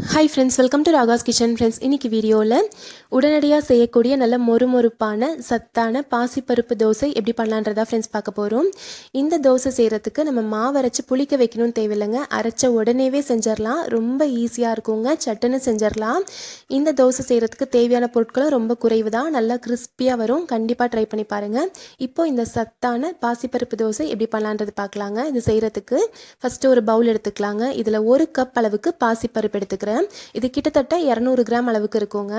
Hi friends, welcome to Raga's Kitchen friends. இன்னைக்கு வீடியோல உடனடியா செய்யக்கூடிய நல்ல மொறுமொறுப்பான சத்தான பாசிப்பருப்பு தோசை எப்படி பண்ணலாம்ன்றதா ஃப்ரெண்ட்ஸ் பார்க்க போறோம். இந்த தோசை செய்யறதுக்கு நம்ம மாவு அரைச்சு புளிக்க வைக்கணும் தேவையில்லைங்க. அரைச்ச உடனேவே செஞ்சிரலாம். ரொம்ப ஈஸியா இருக்குங்க. சட்டுன்னு செஞ்சிரலாம். இந்த தோசை செய்யறதுக்கு தேவையான பொருட்களும் ரொம்ப குறைவு தான். நல்லா கிறிஸ்பியா வரும். கண்டிப்பா ட்ரை பண்ணி பாருங்க. இப்போ இந்த சத்தான பாசிப்பருப்பு தோசை எப்படி பண்ணலாம்ன்றது பார்க்கலாங்க. இது செய்யறதுக்கு ஃபர்ஸ்ட் ஒரு பவுல் எடுத்துக்கலாங்க. இதுல 1 கப் அளவுக்கு பாசிப்பருப்பு எடுத்துக்கிறேன். இது கிட்டத்தட்ட 200 கிராம் அளவுக்கு இருக்குங்க.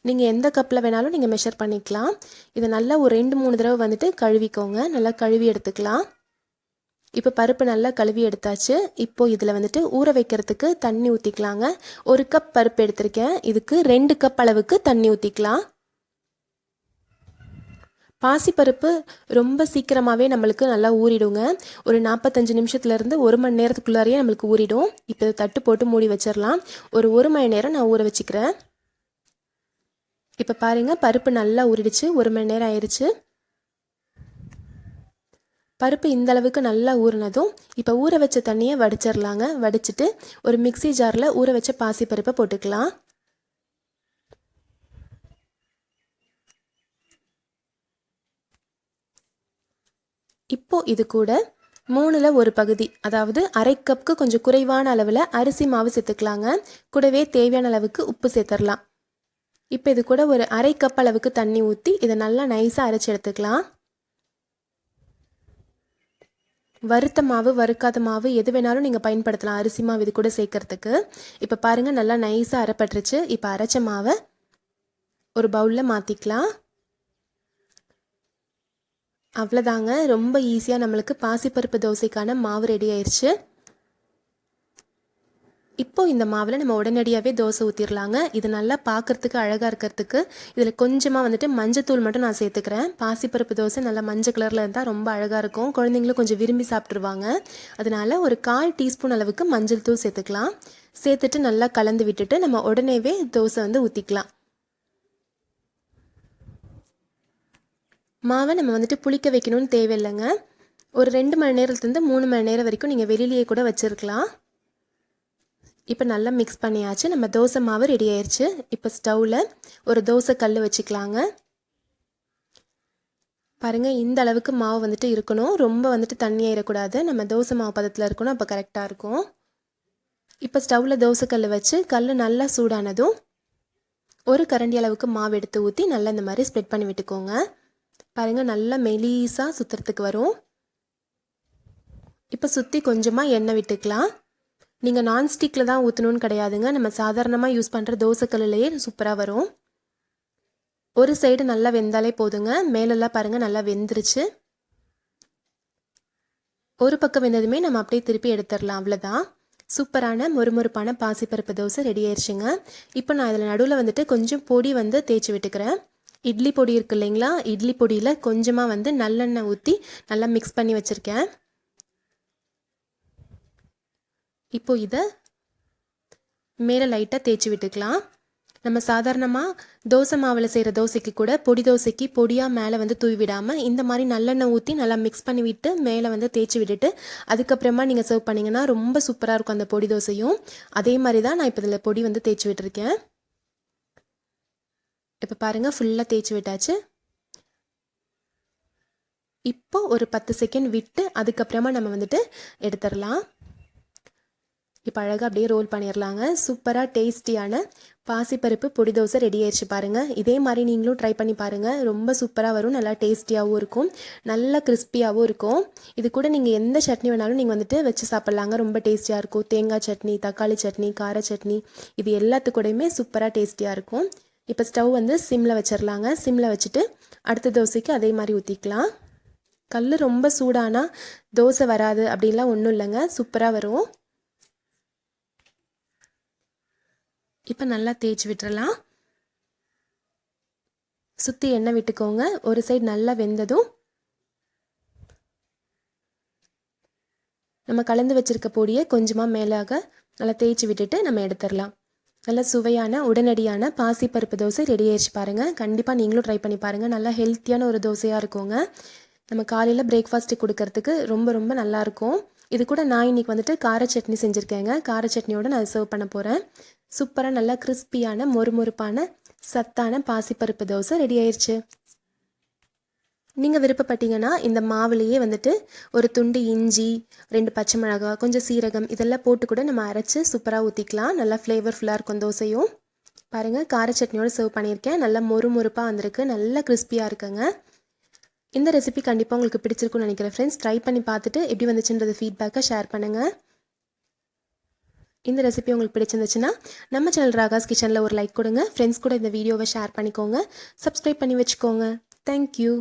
நீங்கள் எந்த கப்பில் வேணாலும் நீங்கள் மெஷர் பண்ணிக்கலாம். இதை நல்லா ஒரு 2-3 தடவை வந்துட்டு கழுவிக்கோங்க. நல்லா கழுவி எடுத்துக்கலாம். இப்போ பருப்பு நல்லா கழுவி எடுத்தாச்சு. இப்போ இதில் வந்துட்டு ஊற வைக்கிறதுக்கு தண்ணி ஊற்றிக்கலாங்க. 1 கப் பருப்பு எடுத்திருக்கேன். இதுக்கு 2 கப் அளவுக்கு தண்ணி ஊற்றிக்கலாம். பாசிப்பருப்பு ரொம்ப சீக்கிரமாகவே நம்மளுக்கு நல்லா ஊறிடுங்க. ஒரு 45 நிமிஷத்துலேருந்து 1 மணி நேரத்துக்குள்ளாரையே நம்மளுக்கு ஊறிடும். இப்போ தட்டு போட்டு மூடி வச்சிடலாம். ஒரு 1 மணி நேரம் நான் ஊற வச்சுக்கிறேன். இப்போ பாருங்கள், பருப்பு நல்லா ஊறிடுச்சு. 1 மணி நேரம் ஆயிடுச்சு. பருப்பு இந்த அளவுக்கு நல்லா ஊறினதும் இப்போ ஊற வச்ச தண்ணியை வடிச்சிடலாங்க. வடிச்சிட்டு ஒரு மிக்சி ஜாரில் ஊற வச்ச பாசிப்பருப்பை போட்டுக்கலாம். இப்போ இது கூட 3ல் 1 பகுதி, அதாவது அரை கப்புக்கு கொஞ்சம் குறைவான அளவில் அரிசி மாவு சேர்த்துக்கலாங்க. கூடவே தேவையான அளவுக்கு உப்பு சேர்த்துடலாம். இப்போ இது கூட ஒரு அரை கப் அளவுக்கு தண்ணி ஊற்றி இதை நல்லா நைஸாக அரைச்சி எடுத்துக்கலாம். வறுத்த மாவு வறுக்காத மாவு எது வேணாலும் நீங்கள் பயன்படுத்தலாம் அரிசி மாவு இது கூட சேர்க்கறதுக்கு. இப்போ பாருங்கள், நல்லா நைஸாக அரைப்பட்டுருச்சு. இப்போ அரைச்ச மாவை ஒரு பவுலில் மாற்றிக்கலாம். அவ்வளோதாங்க, ரொம்ப ஈஸியாக நம்மளுக்கு பாசிப்பருப்பு தோசைக்கான மாவு ரெடி ஆயிடுச்சு. இப்போ இந்த மாவில் நம்ம உடனடியாகவே தோசை ஊற்றிடலாங்க. இது நல்லா பார்க்குறதுக்கு அழகாக இருக்கிறதுக்கு இதில் கொஞ்சமாக வந்துட்டு மஞ்சத்தூள் மட்டும் நான் சேர்த்துக்கிறேன். பாசிப்பருப்பு தோசை நல்லா மஞ்சள் கலரில் இருந்தால் ரொம்ப அழகாக இருக்கும். குழந்தைங்களும் கொஞ்சம் விரும்பி சாப்பிட்ருவாங்க. அதனால் ஒரு 1/4 டீஸ்பூன் அளவுக்கு மஞ்சள் தூள் சேர்த்துக்கலாம். சேர்த்துட்டு நல்லா கலந்து விட்டுட்டு நம்ம உடனேவே தோசை ஊற்றிக்கலாம். மாவை நம்ம வந்துட்டு புளிக்க வைக்கணும்னு தேவையில்லைங்க. ஒரு 2 மணி நேரத்துலேருந்து 3 மணி நேரம் வரைக்கும் நீங்கள் வெளியிலேயே கூட வச்சுருக்கலாம். இப்போ நல்லா மிக்ஸ் பண்ணியாச்சு. நம்ம தோசை மாவு ரெடி ஆயிடுச்சு. இப்போ ஸ்டவ்வில் ஒரு தோசை கல் வச்சுக்கலாங்க. பாருங்கள், இந்த அளவுக்கு மாவு வந்துட்டு இருக்கணும். ரொம்ப வந்துட்டு தண்ணி ஆயிடக்கூடாது. நம்ம தோசை மாவு பதத்தில் இருக்கணும். அப்போ கரெக்டாக இருக்கும். இப்போ ஸ்டவ்வில் தோசை கல் வச்சு கல் நல்லா சூடானதும் ஒரு கரண்டி அளவுக்கு மாவு எடுத்து ஊற்றி நல்லா இந்த மாதிரி ஸ்ப்ரெட் பண்ணி விட்டுக்கோங்க. பாருங்கள், நல்லா மெலிசாக சுற்றுறதுக்கு வரும். இப்போ சுற்றி கொஞ்சமாக எண்ணெய் விட்டுக்கலாம். நீங்கள் நான்ஸ்டிக்கில் தான் ஊற்றணும்னு கிடையாதுங்க. நம்ம சாதாரணமாக யூஸ் பண்ணுற தோசைக்கல்லையே சூப்பராக வரும். ஒரு சைடு நல்லா வெந்தாலே போதுங்க. மேலெல்லாம் பாருங்கள் நல்லா வெந்துருச்சு. ஒரு பக்கம் வெந்ததுமே நம்ம அப்படியே திருப்பி எடுத்துடலாம். அவ்வளோதான், சூப்பரான மொறுமொறுப்பான பாசிப்பருப்பு தோசை ரெடி ஆயிடுச்சுங்க. இப்போ நான் இதில் நடுவில் வந்துட்டு கொஞ்சம் பொடி தேய்ச்சி விட்டுக்கிறேன். இட்லி பொடி இருக்குது இல்லைங்களா, இட்லி பொடியில் கொஞ்சமாக நல்லெண்ணெய் ஊற்றி நல்லா மிக்ஸ் பண்ணி வச்சுருக்கேன். இப்போ இதை மேலே லைட்டாக தேய்ச்சி விட்டுக்கலாம். நம்ம சாதாரணமாக தோசை மாவில் செய்கிற தோசைக்கு கூட பொடி தோசைக்கு பொடியாக மேலே தூவி விடாமல் இந்த மாதிரி நல்லெண்ணெய் ஊற்றி நல்லா மிக்ஸ் பண்ணி விட்டு மேலே தேய்ச்சி விட்டுட்டு அதுக்கப்புறமா நீங்கள் சர்வ் பண்ணிங்கன்னா ரொம்ப சூப்பராக இருக்கும் அந்த பொடி தோசையும். அதே மாதிரி தான் நான் இப்போ இதில் பொடி தேய்ச்சி விட்டுருக்கேன். இப்போ பாருங்கள், ஃபுல்லாக தேய்ச்சி விட்டாச்சு. இப்போ ஒரு 10 செகண்ட் விட்டு அதுக்கப்புறமா நம்ம எடுத்துடலாம். இப்போ அழகாக அப்படியே ரோல் பண்ணிடலாங்க. சூப்பராக டேஸ்டியான பாசிப்பருப்பு பொடி தோசை ரெடி ஆயிடுச்சு பாருங்கள். இதே மாதிரி நீங்களும் ட்ரை பண்ணி பாருங்கள். ரொம்ப சூப்பராக வரும். நல்லா டேஸ்டியாகவும் இருக்கும், நல்லா கிறிஸ்பியாகவும் இருக்கும். இது கூட நீங்கள் எந்த சட்னி வேணாலும் நீங்கள் வச்சு சாப்பிட்லாங்க. ரொம்ப டேஸ்டியாக இருக்கும். தேங்காய் சட்னி, தக்காளி சட்னி, கார சட்னி, இது எல்லாத்துக்கூடையுமே சூப்பராக டேஸ்டியாக இருக்கும். இப்போ ஸ்டவ் சிம்மில் வச்சிடலாங்க. சிம்மில் வச்சுட்டு அடுத்த தோசைக்கு அதே மாதிரி ஊற்றிக்கலாம். கல் ரொம்ப சூடானா தோசை வராது அப்படின்லாம் ஒன்றும் இல்லைங்க, சூப்பராக வரும். இப்போ நல்லா தேய்ச்சி விட்டுறலாம். சுற்றி எண்ணெய் விட்டுக்கோங்க. ஒரு சைடு நல்லா வெந்ததும் நம்ம கலந்து வச்சுருக்க பொடியை கொஞ்சமாக மேலாக நல்லா தேய்ச்சி விட்டுட்டு நம்ம எடுத்துடலாம். நல்ல சுவையான உடனடியான பாசிப்பருப்பு தோசை ரெடி ஆயிடுச்சு பாருங்கள். கண்டிப்பாக நீங்களும் ட்ரை பண்ணி பாருங்கள். நல்லா ஹெல்த்தியான ஒரு தோசையாக இருக்குங்க. நம்ம காலையில் பிரேக்ஃபாஸ்ட்டு கொடுக்கறதுக்கு ரொம்ப ரொம்ப நல்லாயிருக்கும். இது கூட நான் இன்றைக்கி வந்துட்டு கார சட்னி செஞ்சுருக்கேங்க. கார சட்னியோடு நான் சர்வ் பண்ண போகிறேன். சூப்பராக நல்லா கிறிஸ்பியான மொறுமொறுப்பான சத்தான பாசிப்பருப்பு தோசை ரெடி ஆயிடுச்சு. நீங்கள் விருப்பப்பட்டீங்கன்னா இந்த மாவுலேயே வந்துட்டு ஒரு துண்டு இஞ்சி, 2 பச்சை மிளகாய், கொஞ்சம் சீரகம் இதெல்லாம் போட்டு கூட நம்ம அரைச்சி சூப்பராக ஊற்றிக்கலாம். நல்லா ஃப்ளேவர்ஃபுல்லாக இருக்கும் தோசையும். பாருங்கள், கார சட்னியோடு சர்வ் பண்ணியிருக்கேன். நல்லா மொறுமொறுப்பாக வந்திருக்கு, நல்லா கிறிஸ்பியாக இருக்குங்க. இந்த ரெசிபி கண்டிப்பாக உங்களுக்கு பிடிச்சிருக்குன்னு நினைக்கிறேன் ஃப்ரெண்ட்ஸ். ட்ரை பண்ணி பார்த்துட்டு எப்படி வந்துச்சுன்றது ஃபீட்பேக்கை ஷேர் பண்ணுங்கள். இந்த ரெசிபி உங்களுக்கு பிடிச்சிருந்துச்சுன்னா நம்ம சேனல் ராகாஸ் கிச்சனில் ஒரு லைக் கொடுங்க. ஃப்ரெண்ட்ஸ் கூட இந்த வீடியோவை ஷேர் பண்ணிக்கோங்க. சப்ஸ்கிரைப் பண்ணி வச்சுக்கோங்க. தேங்க்யூ.